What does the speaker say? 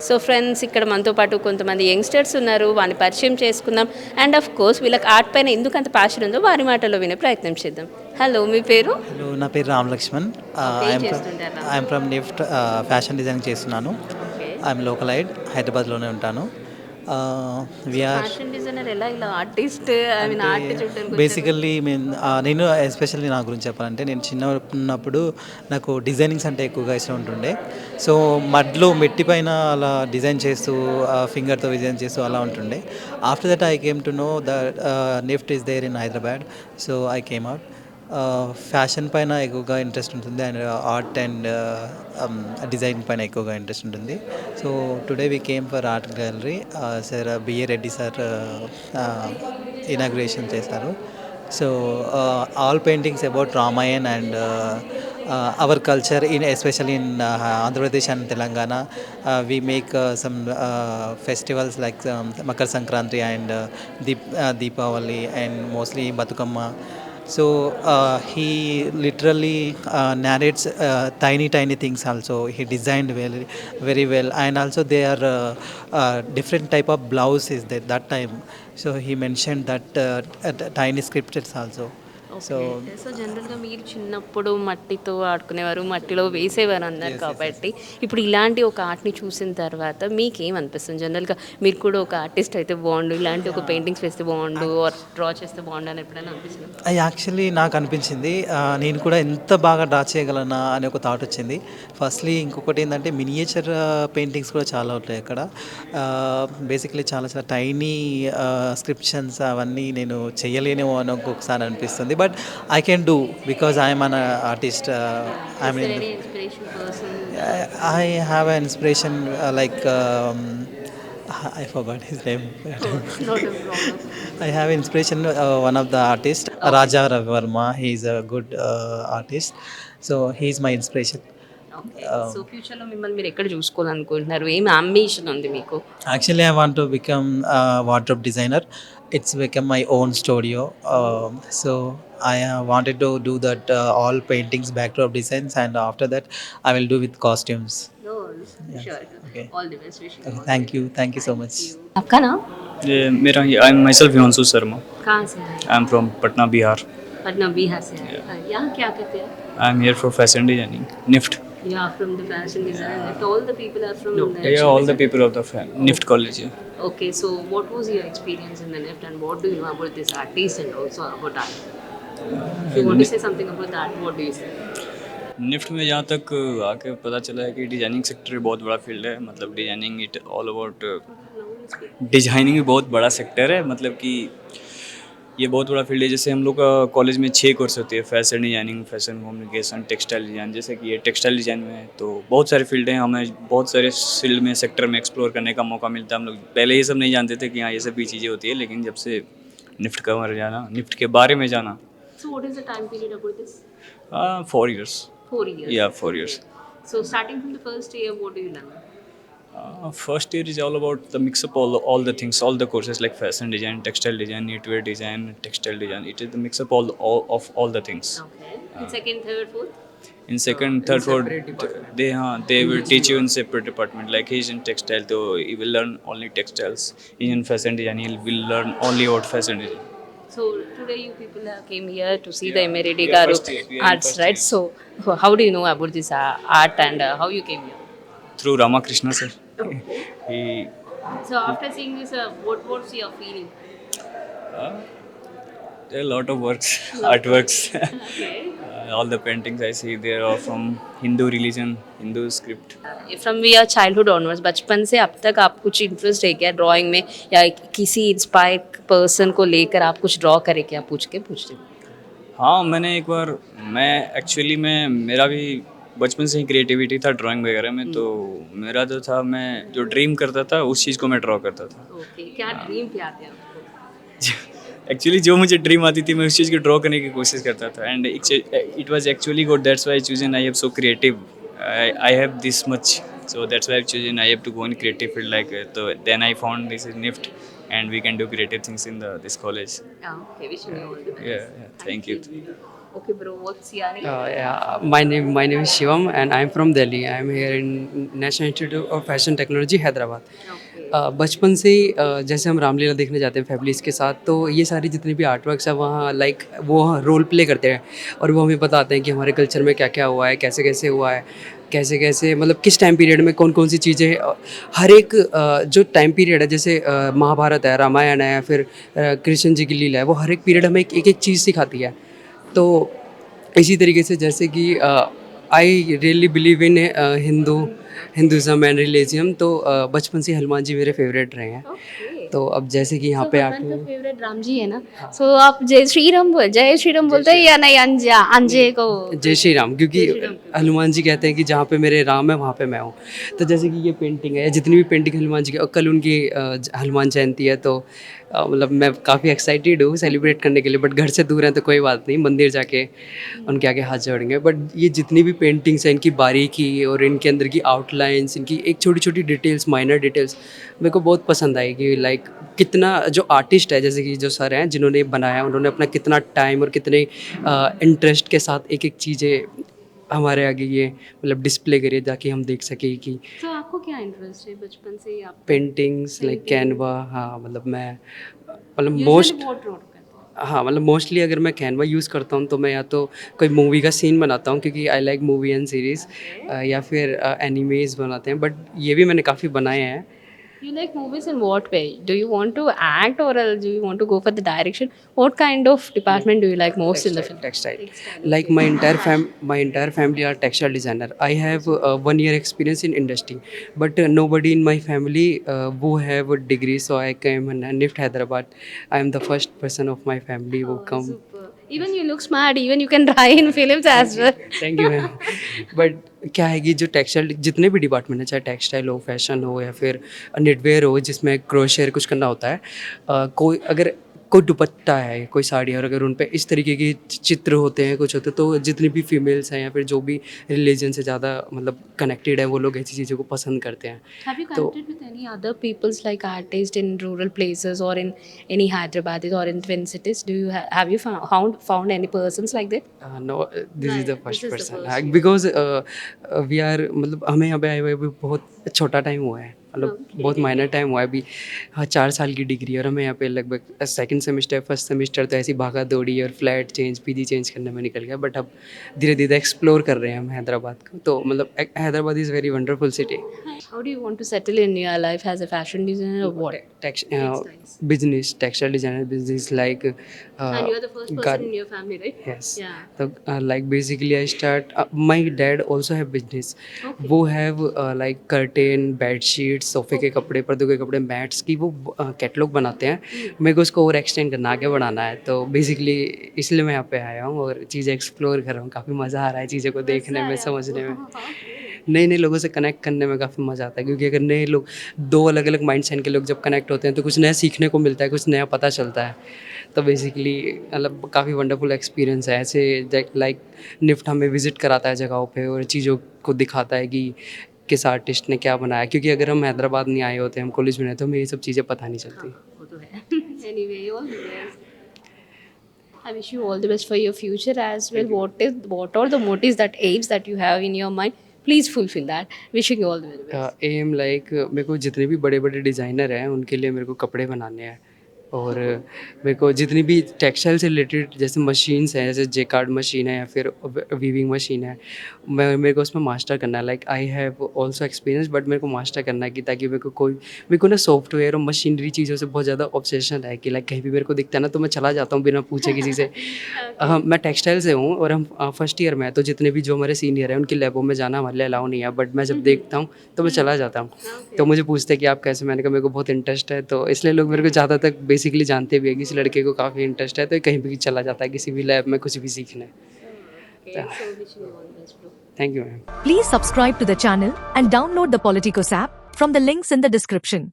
So friends, ఇక్కడ మనతో పాటు కొంతమంది యంగ్స్టర్స్ ఉన్నారు, వారిని పరిచయం చేసుకుందాం. అండ్ ఆఫ్ కోర్స్ వీళ్ళకి ఆర్ట్ పైన ఎందుకు అంత ప్యాషన్ ఉందో వారి మాటల్లో వినే ప్రయత్నం చేద్దాం. హలో, మీ పేరు? హలో, నా పేరు రామ్ లక్ష్మణ్. ఓకే, ఏం ఐఎమ్ ఫ్రమ్ చేస్తుంటారు? I'm from NIFT. Fashion designing చేస్తున్నాను. ఓకే. ఐఎమ్ లోకలైడ్, హైదరాబాద్లోనే ఉంటాను. వీఆర్ ఫ్యాషన్ డిజైనర్ ఎలా ఇలా ఆర్టిస్ట్, ఐ మీన్ అంటే ఆర్ట్ చూడడానికి వచ్చారు? బేసికల్లీ నేను ఎస్పెషల్లీ నా గురించి చెప్పాలంటే, నేను చిన్నప్పుడు నాకు డిజైనింగ్స్ అంటే ఎక్కువగా ఇష్టం ఉంటుండే. సో మడ్లో మెట్టి పైన అలా డిజైన్ చేస్తూ ఫింగర్తో డిజైన్ చేస్తూ అలా ఉంటుండే. After that I came to know that NIFT is there in Hyderabad. So I came out. Fashion పైన ఎక్కువగా ఇంట్రెస్ట్ ఉంటుంది అండ్ ఆర్ట్ అండ్ డిజైన్ పైన ఎక్కువగా ఇంట్రెస్ట్ ఉంటుంది. So today we came for art gallery. Sir BA Reddy sir inauguration చేశారు. So all paintings about Ramayan and our culture, in especially in Andhra Pradesh and Telangana. We make some festivals like Makar Sankranti and Deepavali and mostly Batukamma. So he literally narrates tiny things also. He designed very well, and also they are different type of blouse is there that time. So he mentioned that tiny scriptures also. So so జనరల్గా మీరు చిన్నప్పుడు మట్టితో ఆడుకునేవారు, మట్టిలో వేసేవారు అన్నారు కాబట్టి ఇప్పుడు ఇలాంటి ఒక ఆర్ట్ని చూసిన తర్వాత మీకేం అనిపిస్తుంది? జనరల్గా మీరు కూడా ఒక ఆర్టిస్ట్ అయితే బాగుండు, ఇలాంటి ఒక పెయింటింగ్స్ వేస్తే బాగుండు, ఆర్ డ్రా చేస్తే బాగుండు అని ఎప్పుడైనా అనిపిస్తుంది? అది యాక్చువల్లీ నాకు అనిపించింది, నేను కూడా ఎంత బాగా డ్రా చేయగలనా అనే ఒక థాట్ వచ్చింది. ఫస్ట్లీ ఇంకొకటి ఏంటంటే మినియేచర్ పెయింటింగ్స్ కూడా చాలా ఉంటాయి అక్కడ. బేసిక్లీ చాలా చాలా టైనీ స్క్రిప్షన్స్ అవన్నీ నేను చేయలేనేమో అని ఒక్కొక్కసారి అనిపిస్తుంది. But I can do because I'm an artist. I mean inspiration person? I have an inspiration like I forgot his name. Not a problem. I have inspiration one of the artists, Raja Ravi Verma. He is a good artist, so he is my inspiration. Okay. So ఫ్యూచర్లో మిమ్మల్ని మీరు ఎక్కడ చూసుకోవాలనుకుంటున్నారు? ఏం ambition ఉంది మీకు? Actually, I want to become a wardrobe designer. It's become my own studio. So I wanted to do that all paintings, backdrop designs, and after that, I will do with costumes. Sure. Okay. All the best. Wishing Okay, you all thank you so much. आपका नाम? ये मेरा I am myself Himanshu Sharma. कहाँ से है? I am from Patna Bihar. Patna Bihar से है. यहाँ क्या करते हैं? I am here for fashion designing NIFT. You are from the fashion design. All the people are from Yeah, all the people of the NIFT college. Yeah. Okay, so what was your experience in the NIFT and what do you know about this artist and also about art? If you want to say something about that, what do you say? NIFT में जहाँ तक आके पता चला है कि designing sector बहुत बड़ा फील्ड है. मतलब designing it all about designing भी बहुत बड़ा सेक्टर है. मतलब कि ये बहुत बड़ा फील्ड है. जैसे हम लोग का कॉलेज में 6 कोर्स होती है, fashion designing, fashion communication, textile design. जैसे कि ये टेक्सटाइल डिज़ाइन में है तो बहुत सारे फील्ड हैं. हमें बहुत सारे फील्ड में सेक्टर में एक्सप्लोर करने का मौका मिलता है. हम लोग पहले ये सब नहीं जानते थे कि हाँ ये सब भी चीज़ें होती है, लेकिन जब से निफ्ट कवर जाना, निफ्ट के बारे में जाना. So what is the time period about this? 4 years. 4 years. Yeah, 4 years. So starting from the first year, what do you learn? First year is all about the mix up all the things, all the courses like fashion design, textile design, knitwear design, textile design. It is the mix up of all the things. Okay. In second, third, fourth? In second, third, fourth, they will teach you in separate department. Like he's in textile, so he will learn only textiles. He's in fashion design, he will learn only about fashion design. So today you people came here to see the Emeriti we are Garu first year, we are in arts, first right? year. So how do you know about this art and how you came here? Through Ramakrishna sir. He So after seeing this, what's your feeling? there are a lot of works, artworks. Okay. All the paintings I see there are from Hindu religion, Hindu script. From we are childhood onwards, बचपन से अब तक आप कुछ interest है क्या drawing में, या किसी इंस्पायर पर्सन को लेकर आप कुछ ड्रॉ करें क्या, पूछते हाँ मैंने एक बार, मैं एक्चुअली मेरा भी बचपन से ही क्रिएटिविटी था ड्राइंग वगैरह में. तो मेरा जो था, मैं जो ड्रीम करता था उस चीज़ को मैं ड्रॉ करता था. ओके, क्या ड्रीम क्या थे आपको? एक्चुअली जो मुझे ड्रीम आती थी मैं उस चीज़ को ड्रॉ करने की कोशिश करता था. And it was actually good. That's why chosen I have so creative. I have this much. So that's why chosen I have to go in creative field like. तो then I found this is NIFT and we can do creative things in this college. Okay, wishing you all the best. Yeah, thank you. Okay, bro, what's Yani? Yeah, my name is Shivam and I'm from Delhi. I'm here in National Institute of Fashion Technology, Hyderabad. बचपन से ही जैसे हम रामलीला देखने जाते हैं families के साथ, तो ये सारी जितनी भी आर्ट वर्क्स है वहाँ लाइक वो रोल प्ले करते हैं और वो हमें बताते हैं कि हमारे कल्चर में क्या क्या हुआ है, कैसे कैसे हुआ है, कैसे कैसे मतलब किस टाइम पीरियड में कौन कौन सी चीज़ें हर एक जो टाइम पीरियड है जैसे महाभारत है, रामायण है, फिर कृष्ण जी की लीला है, वो हर एक पीरियड हमें एक एक चीज़ सिखाती है. तो इसी तरीके से जैसे कि I really believe in Hinduism and religion, तो बचपन से हनुमान जी मेरे फेवरेट रहे हैं. तो अब जैसे कि यहाँ पे हनुमान का आके फेवरेट राम जी है ना, सो आप जय श्री राम बोलते हैं या नहीं, अंजे को जय श्री राम, क्योंकि हनुमान जी कहते हैं कि जहाँ पे मेरे राम है वहाँ पे मैं हूँ. तो जैसे कि ये पेंटिंग है, जितनी भी पेंटिंग हनुमान जी की, और कल उनकी हनुमान जयंती है, तो मतलब मैं काफ़ी एक्साइटेड हूँ सेलिब्रेट करने के लिए. बट घर से दूर हैं तो कोई बात नहीं, मंदिर जाके उनके आगे हाथ जोड़ेंगे. बट ये जितनी भी पेंटिंग्स हैं, इनकी बारीकी और इनके अंदर की आउटलाइंस, इनकी एक छोटी छोटी डिटेल्स, माइनर डिटेल्स मेरे को बहुत पसंद आएगी. लाइक कितना जो आर्टिस्ट है, जैसे कि जो सर हैं जिन्होंने बनाया, उन्होंने अपना कितना टाइम और कितने इंटरेस्ट के साथ एक एक चीज़ें हमारे आगे ये मतलब डिस्प्ले करिए ताकि हम देख सकें कि तो आपको क्या इंटरेस्ट है बचपन से ही? आप पेंटिंग्स लाइक कैनवा. हाँ मतलब मैं मतलब यूजुअली व्हाट ड्रॉ करते हैं? हाँ मतलब मोस्टली अगर मैं कैनवा यूज़ करता हूँ तो मैं या तो कोई मूवी का सीन बनाता हूँ, क्योंकि I like movie and series, या फिर एनिमेज बनाते हैं. बट ये भी मैंने काफ़ी बनाए हैं. You like movies in what way? Do you want to act or else do you want to go for the direction? What kind of department do you like most in the film? Textile. Like my entire family are textile designer. I have 1 year experience in industry, but nobody in my family who have a degree. So I came in NIFT Hyderabad. I am the first person of my family who come. Super. Even you look smart. Even you can try in films as well. Thank you ma'am. But क्या है कि जो textile जितने भी department है, चाहे textile हो, fashion हो, या फिर निटवेयर हो जिसमें क्रोशेयर कुछ करना होता है, कोई अगर कोई दुपट्टा है, कोई साड़ी है, और अगर उन पे इस तरीके के चित्र होते हैं, कुछ होते हैं, तो जितनी भी फीमेल्स हैं या फिर जो भी रिलीजन से ज़्यादा मतलब कनेक्टेड है, वो लोग ऐसी चीज़ों को पसंद करते हैं. Have you connected with any other peoples like artists in rural places or in any Hyderabadis or in Twin Cities? Do you have you found any persons like that? No, this is the This first is the person, first. Because we are मतलब हमें यहाँ पे आए हुए भी बहुत छोटा time हुआ है, मतलब बहुत माइनर टाइम हुआ है अभी. हाँ, 4 साल की डिग्री है और हमें यहाँ पे लगभग सेकंड सेमेस्टर, फर्स्ट सेमेस्टर तो ऐसी भागा दौड़ी और फ्लैट चेंज, पीजी चेंज करने में निकल गया. बट अब धीरे धीरे एक्सप्लोर कर रहे हैं हम हैदराबाद को. तो मतलब Hyderabad is very wonderful city. How do you want to settle in your life as a fashion designer or what? Business, textile designer business like. And you're the first person in your family, right? Yes. Yeah. So like basically I start. My dad also have business. वो have like curtain, bed sheets, सोफे के कपड़े, पर्दों के कपड़े, mats की वो catalogue बनाते हैं. मेरे को उसको और एक्सटेंड करना, आगे बढ़ाना है. तो बेसिकली इसलिए मैं यहाँ पे आया हूँ और चीज़ें एक्सप्लोर कर रहा हूँ. काफ़ी मज़ा आ रहा है चीज़ों को देखने में, समझने में, नए नए लोगों से कनेक्ट करने में काफ़ी मज़ा आता है. क्योंकि अगर नए लोग, दो अलग अलग माइंड सेट के लोग जब कनेक्ट होते हैं तो कुछ नया सीखने को मिलता है, कुछ नया पता चलता है. तो बेसिकली मतलब काफ़ी वंडरफुल एक्सपीरियंस है. ऐसे लाइक निफ्ट हमें विज़िट कराता है जगहों पे और चीज़ों को दिखाता है कि किस आर्टिस्ट ने क्या बनाया. क्योंकि अगर हम हैदराबाद नहीं आए होते, हम कॉलेज में नहीं, तो हमें ये सब चीज़ें पता नहीं चलती. वो तो है. Anyway, all the best. I wish you all the best for your future as well. What are the motives, that aims that you have in your mind? Please fulfill that. Wishing you all the very best. Am like मेरे को जितने भी बड़े बड़े designer हैं उनके लिए मेरे को कपड़े बनाने हैं. और मेरे को जितनी भी टेक्सटाइल से रिलेटेड जैसे मशीन्स हैं, जैसे जेकार्ड मशीन है या फिर वीविंग मशीन है, मेरे को उसमें मास्टर करना है. Like I have also experience, but मेरे को मास्टर करना है कि ताकि मेरे को ना सॉफ्टवेयर और मशीनरी चीज़ों से बहुत ज़्यादा ऑब्सेशन है कि लाइक कहीं भी मेरे को दिखता है ना तो मैं चला जाता हूँ बिना पूछे किसी से. मैं टेक्सटाइल से हूँ और हम फर्स्ट ईयर में है, तो जितने भी जो हमारे सीनियर हैं उनकी लैबों में जाना हमारे लिए अलाउ नहीं है. बट मैं जब देखता हूँ तो मैं चला जाता हूँ. तो मुझे पूछते हैं कि आप कैसे, मैंने कहा मेरे को बहुत इंटरेस्ट है. तो इसलिए लोग मेरे को ज़्यादा तक बेसिकली जानते भी है कि इस लड़के को काफ़ी इंटरेस्ट है, तो ये कहीं भी चला जाता है किसी भी लैब में कुछ भी सीखने. Okay, so wishing you all the best, bro. Thank you ma'am. Please subscribe to the channel and download the Politicos app from the links in the description.